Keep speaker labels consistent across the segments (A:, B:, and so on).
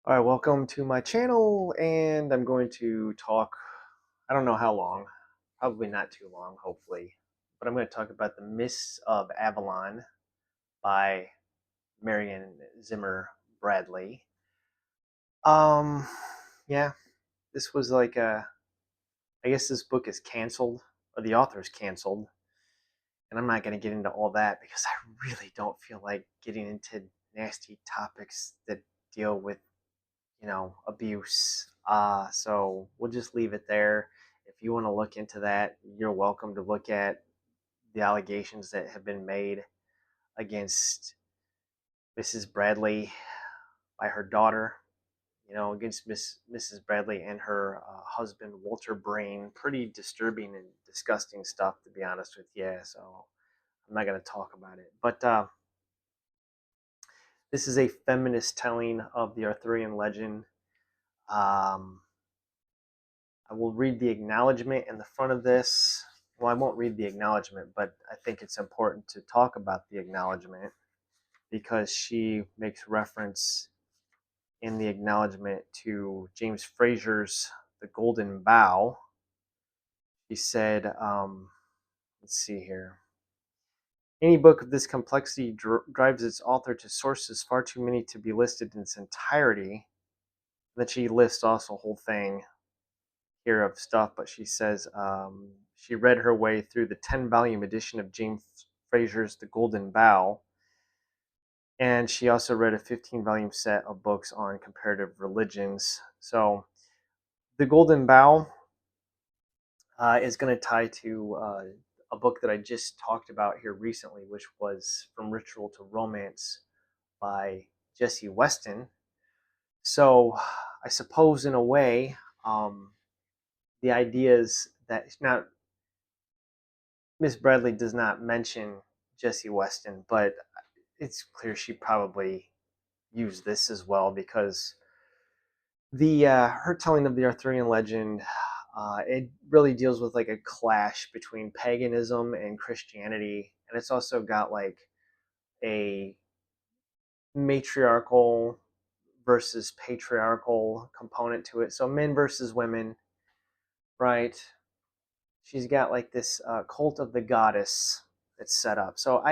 A: All right, welcome to my channel, and I'm going to talk. I don't know how long, probably not too long, hopefully, but I'm going to talk about the Mists of Avalon by Marion Zimmer Bradley. Um, yeah, this was like I guess this book is canceled, or the author's canceled, and I'm not going to get into all that because I really don't feel like getting into nasty topics that deal with abuse. So we'll just leave it there. If you want to look into that, you're welcome to look at the allegations that have been made against Mrs. Bradley by her daughter, against Mrs. Bradley and her husband, Walter Brain. Pretty disturbing and disgusting stuff, to be honest with you. So I'm not going to talk about it. But this is a feminist telling of the Arthurian legend. Um, I will read the acknowledgement in the front of this. Well, I won't read the acknowledgement, but I think it's important to talk about the acknowledgement because she makes reference in the acknowledgement to James Frazier's The Golden Bough. He said, let's see here. Any book of this complexity drives its author to sources far too many to be listed in its entirety. Then she lists also a whole thing here of stuff, but she says she read her way through the 10-volume edition of James Frazier's The Golden Bough, and she also read a 15-volume set of books on comparative religions. So The Golden Bough is going to tie to a book that I just talked about here recently, which was From Ritual to Romance by Jessie Weston. So I suppose in a way, the idea is that now Miss Bradley does not mention Jessie Weston, but it's clear she probably used this as well because the her telling of the Arthurian legend, it really deals with like a clash between paganism and Christianity, and it's also got like a matriarchal versus patriarchal component to it. So men versus women, right? She's got like this cult of the goddess that's set up. So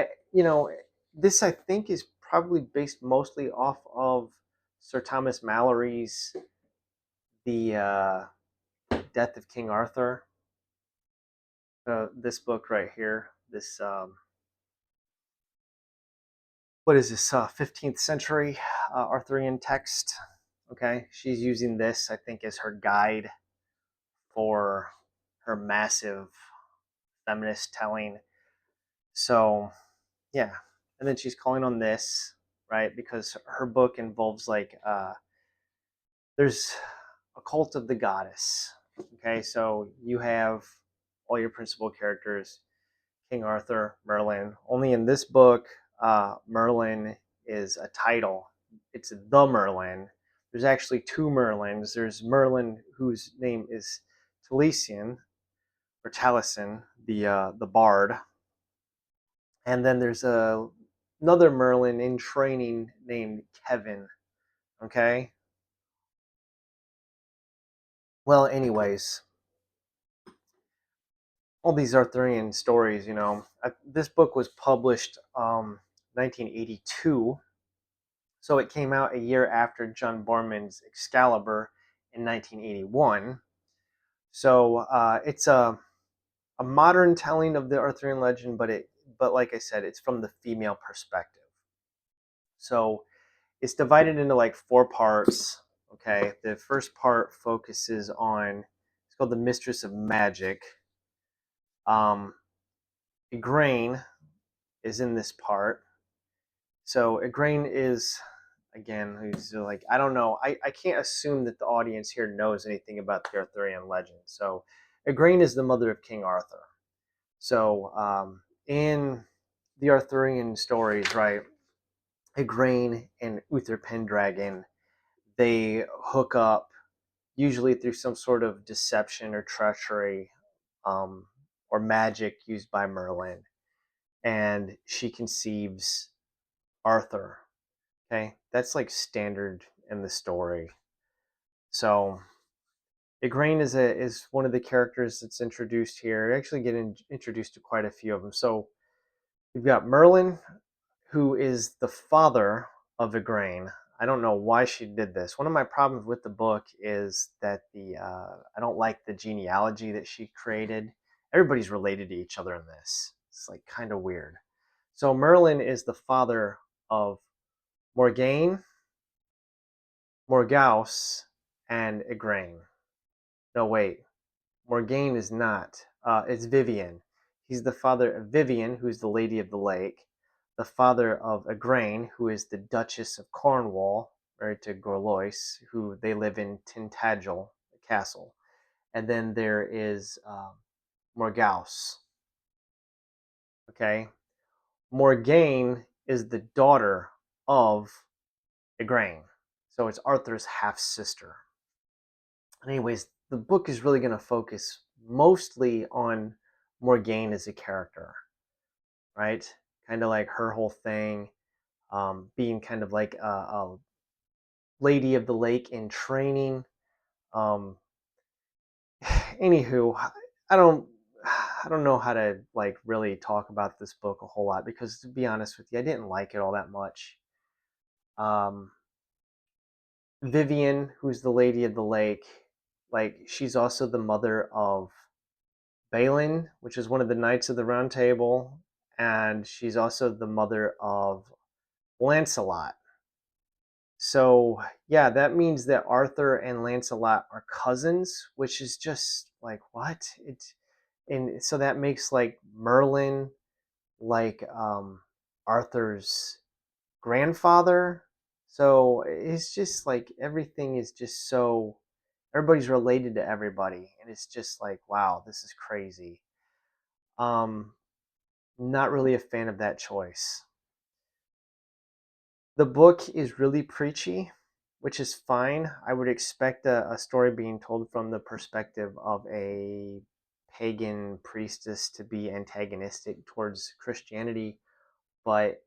A: this I think is probably based mostly off of Sir Thomas Malory's The Death of King Arthur. This book right here, this what is this 15th century Arthurian text? Okay, she's using this I think as her guide for her massive feminist telling. So yeah, and then she's calling on this, right? Because her book involves like there's a cult of the goddess. Okay, so you have all your principal characters: King Arthur, Merlin. Only in this book, Merlin is a title. It's the Merlin. There's actually two Merlins. There's Merlin, whose name is Taliesin or Taliesin, the bard, and then there's another Merlin in training named Kevin. Okay. Well, anyways, all these Arthurian stories, this book was published 1982, so it came out a year after John Boorman's Excalibur in 1981. So it's a modern telling of the Arthurian legend, but like I said, it's from the female perspective. So it's divided into like four parts. Okay, the first part focuses on, it's called the Mistress of Magic. Igraine is in this part. So Igraine is, again, who's like, I don't know, I can't assume that the audience here knows anything about the Arthurian legend. So Igraine is the mother of King Arthur. So in the Arthurian stories, right, Igraine and Uther Pendragon, they hook up usually through some sort of deception or treachery, um, or magic used by Merlin, and she conceives Arthur. Okay, that's like standard in the story. So Igraine is one of the characters that's introduced here. I actually get introduced to quite a few of them. So you've got Merlin, who is the father of Igraine. I don't know why she did this. One of my problems with the book is that I don't like the genealogy that she created. Everybody's related to each other in this. It's like kind of weird. So Merlin is the father of Morgaine, Morgause, and Igraine. No, wait. Morgaine is not. It's Vivian. He's the father of Vivian, who's the Lady of the Lake, the father of Igraine, who is the Duchess of Cornwall, married to Gorlois, who they live in Tintagel, the castle. And then there is Morgause. Okay? Morgaine is the daughter of Igraine. So it's Arthur's half sister. Anyways, the book is really going to focus mostly on Morgaine as a character, right? Kind of like her whole thing, being kind of like a lady of the lake in training. Um, Anywho, I don't, I don't know how to like really talk about this book a whole lot because, to be honest with you, I didn't like it all that much. Um, Vivian, who's the lady of the lake, like she's also the mother of Balin, which is one of the knights of the Round Table, and she's also the mother of Lancelot. So, yeah, that means that Arthur and Lancelot are cousins, which is just like what? And so that makes like Merlin like Arthur's grandfather. So it's just like everything is just so everybody's related to everybody, and it's just like wow, this is crazy. Um, Not really a fan of that choice. The book is really preachy, which is fine. I would expect a story being told from the perspective of a pagan priestess to be antagonistic towards Christianity, but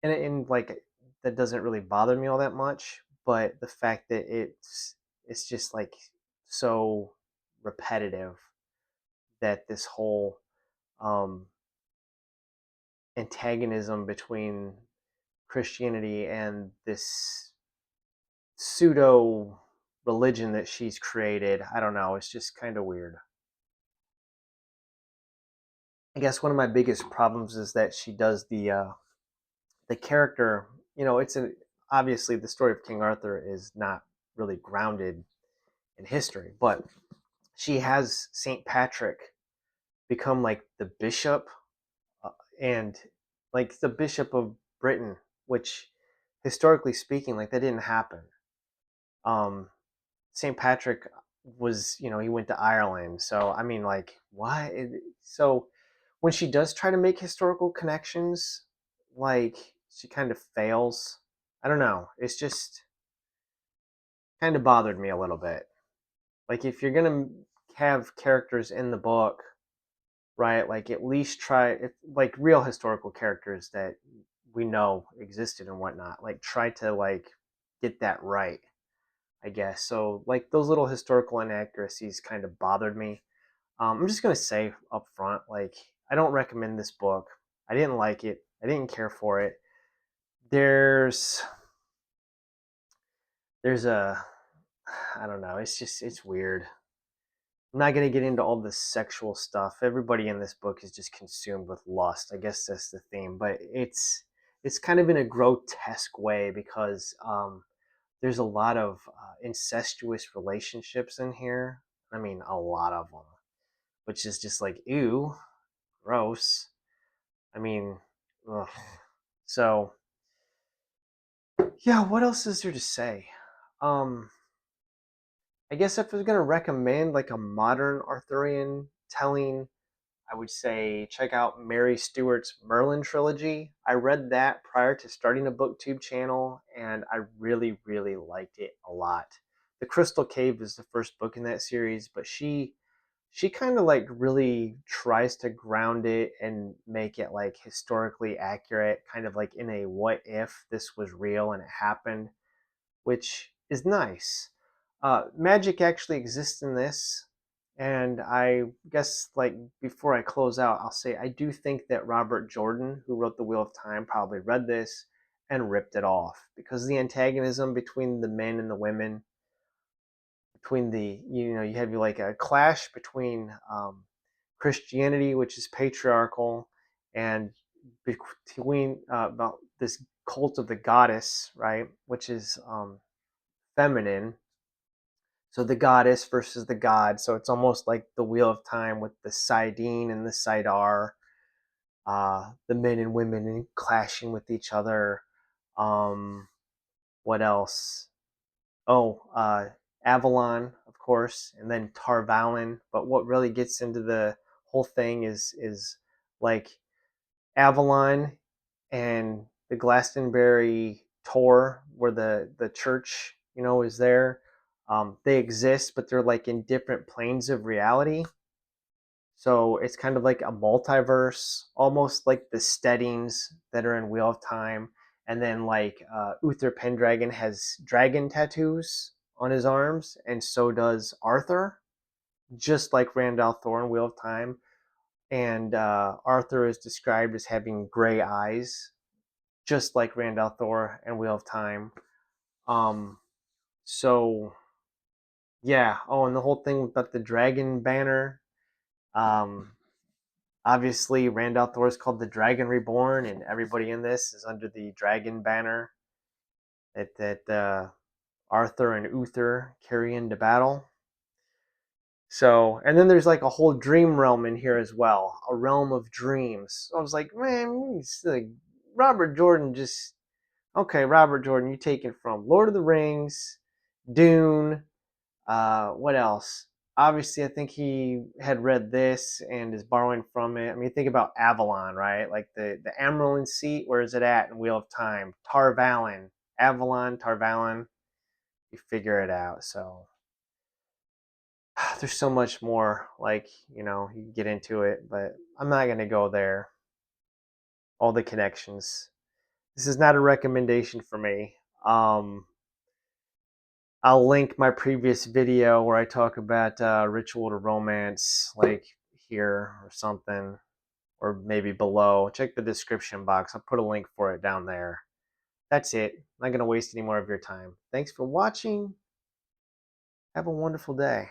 A: and like that doesn't really bother me all that much. But the fact that it's just like so repetitive that this whole um, antagonism between Christianity and this pseudo religion that she's created. I don't know. It's just kind of weird. I guess one of my biggest problems is that she does the character. You know, it's an obviously the story of King Arthur is not really grounded in history, but she has Saint Patrick become like the bishop uh, and like the bishop of Britain, which historically speaking, like that didn't happen. Um, St. Patrick was, you know, he went to Ireland. So, I mean, like, what? So, when she does try to make historical connections, like, she kind of fails. I don't know. It's just kind of bothered me a little bit. Like, if you're going to have characters in the book, right, like, at least try, if, like, real historical characters that we know existed and whatnot, like, try to, like, get that right. I guess. So like those little historical inaccuracies kind of bothered me. I'm just gonna say up front, like I don't recommend this book. I didn't like it. I didn't care for it. There's there's a I don't know. It's weird. I'm not gonna get into all this sexual stuff. Everybody in this book is just consumed with lust. I guess that's the theme, but it's kind of in a grotesque way because there's a lot of incestuous relationships in here. I mean, a lot of them, which is just like, ew, gross. I mean, ugh. So, yeah, what else is there to say? Um, I guess if I was going to recommend like a modern Arthurian telling, I would say check out Mary Stewart's Merlin trilogy. I read that prior to starting a booktube channel and I really, really liked it a lot. The Crystal Cave is the first book in that series, but she kind of like really tries to ground it and make it like historically accurate, kind of like in a what if this was real and it happened. which is nice. Magic actually exists in this, and I guess, like, before I close out, I'll say I do think that Robert Jordan, who wrote The Wheel of Time, probably read this and ripped it off, because the antagonism between the men and the women, between the, you have like a clash between Christianity, which is patriarchal, and between about this cult of the goddess, right, which is feminine. So the goddess versus the god. So it's almost like the Wheel of Time with the Sidene and the Sidar, the men and women clashing with each other. What else? Oh, Avalon, of course, and then Tarvalon. But what really gets into the whole thing is like Avalon and the Glastonbury tour, where the church, is there. They exist, but they're like in different planes of reality. So it's kind of like a multiverse, almost like the Steadings that are in Wheel of Time. And then like Uther Pendragon has dragon tattoos on his arms, and so does Arthur, just like Randall Thor in Wheel of Time. And Arthur is described as having gray eyes, just like Randall Thor and Wheel of Time. Um, so yeah. Oh, and the whole thing about the dragon banner. Um, Obviously, Randall Thor is called the Dragon Reborn, and everybody in this is under the dragon banner that Arthur and Uther carry into battle. So, and then there's like a whole dream realm in here as well, a realm of dreams. So I was like, man, like Robert Jordan just okay. Robert Jordan, you take it from Lord of the Rings, Dune. What else? Obviously, I think he had read this and is borrowing from it. I mean, think about Avalon, right? Like the Amaranth seat. Where is it at in Wheel of Time? Tarvalon, Avalon, Tarvalon. You figure it out. So there's so much more. Like, you can get into it, but I'm not gonna go there. All the connections. This is not a recommendation for me. I'll link my previous video where I talk about Ritual to Romance, like here or something, or maybe below. Check the description box. I'll put a link for it down there. That's it. I'm not going to waste any more of your time. Thanks for watching. Have a wonderful day.